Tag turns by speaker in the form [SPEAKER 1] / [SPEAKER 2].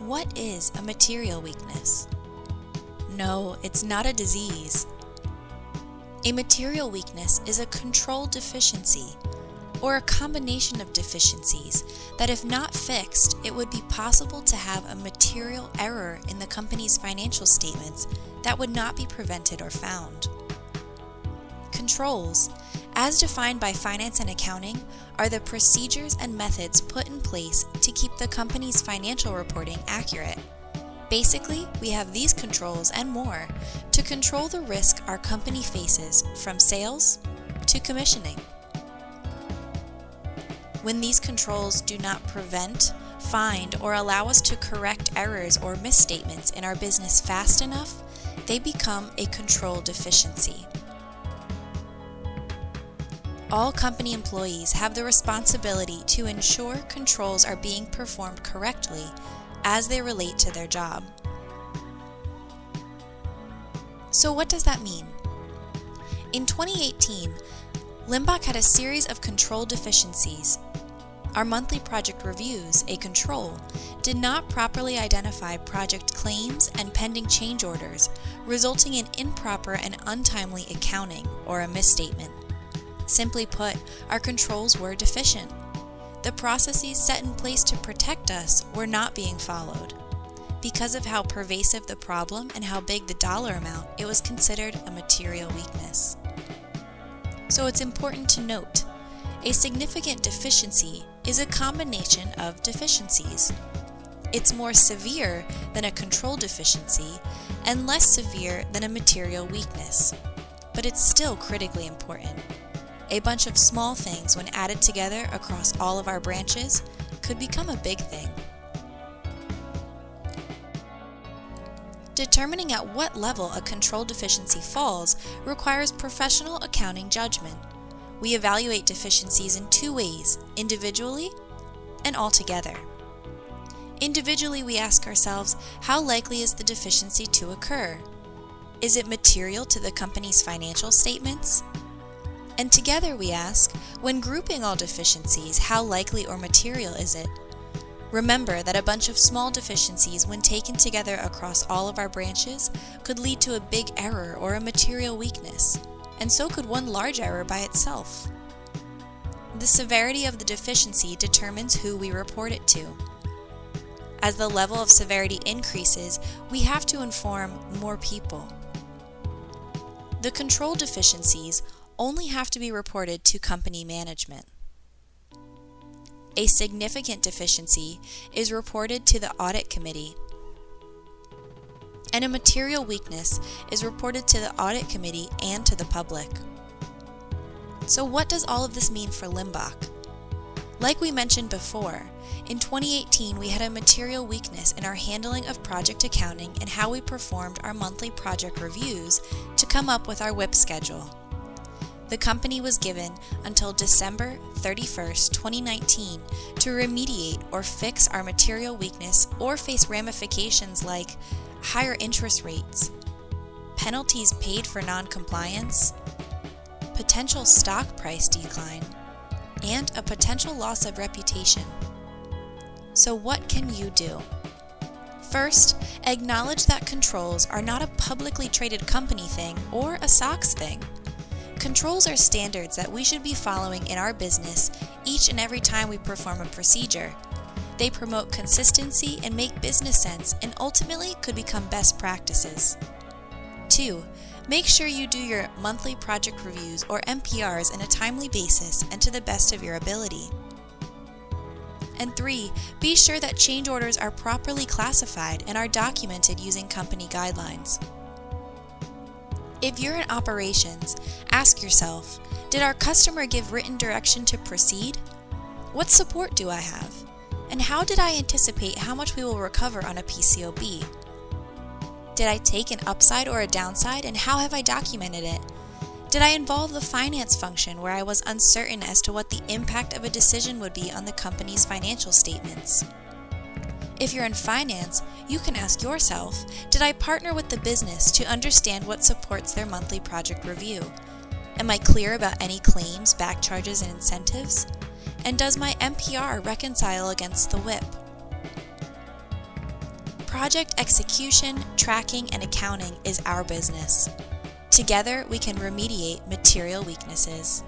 [SPEAKER 1] What is a material weakness? No, it's not a disease. A material weakness is a control deficiency, or a combination of deficiencies that if not fixed, it would be possible to have a material error in the company's financial statements that would not be prevented or found. Controls, as defined by finance and accounting, are the procedures and methods put in place to keep the company's financial reporting accurate. Basically, we have these controls and more to control the risk our company faces from sales to commissioning. When these controls do not prevent, find, or allow us to correct errors or misstatements in our business fast enough, they become a control deficiency. All company employees have the responsibility to ensure controls are being performed correctly as they relate to their job. So what does that mean? In 2018, Limbach had a series of control deficiencies. Our monthly project reviews, a control, did not properly identify project claims and pending change orders, resulting in improper and untimely accounting or a misstatement. Simply put, our controls were deficient. The processes set in place to protect us were not being followed. Because of how pervasive the problem and how big the dollar amount, it was considered a material weakness. So it's important to note, a significant deficiency is a combination of deficiencies. It's more severe than a control deficiency and less severe than a material weakness, but it's still critically important. A bunch of small things, when added together across all of our branches, could become a big thing. Determining at what level a control deficiency falls requires professional accounting judgment. We evaluate deficiencies in two ways, individually and altogether. Individually, we ask ourselves, how likely is the deficiency to occur? Is it material to the company's financial statements? And together we ask, when grouping all deficiencies, how likely or material is it? Remember that a bunch of small deficiencies, when taken together across all of our branches, could lead to a big error or a material weakness, and so could one large error by itself. The severity of the deficiency determines who we report it to. As the level of severity increases, we have to inform more people. The control deficiencies only have to be reported to company management. A significant deficiency is reported to the audit committee, and a material weakness is reported to the audit committee and to the public. So what does all of this mean for Limbach? Like we mentioned before, in 2018 we had a material weakness in our handling of project accounting and how we performed our monthly project reviews to come up with our WIP schedule. The company was given until December 31st, 2019 to remediate or fix our material weakness or face ramifications like higher interest rates, penalties paid for non-compliance, potential stock price decline, and a potential loss of reputation. So what can you do? First, acknowledge that controls are not a publicly traded company thing or a SOX thing. Controls are standards that we should be following in our business each and every time we perform a procedure. They promote consistency and make business sense and ultimately could become best practices. 2. Make sure you do your monthly project reviews or MPRs in a timely basis and to the best of your ability. And 3. Be sure that change orders are properly classified and are documented using company guidelines. If you're in operations, ask yourself, did our customer give written direction to proceed? What support do I have? And how did I anticipate how much we will recover on a PCOB? Did I take an upside or a downside, and how have I documented it? Did I involve the finance function where I was uncertain as to what the impact of a decision would be on the company's financial statements? If you're in finance, you can ask yourself, did I partner with the business to understand what supports their monthly project review? Am I clear about any claims, back charges, and incentives? And does my MPR reconcile against the WIP? Project execution, tracking, and accounting is our business. Together, we can remediate material weaknesses.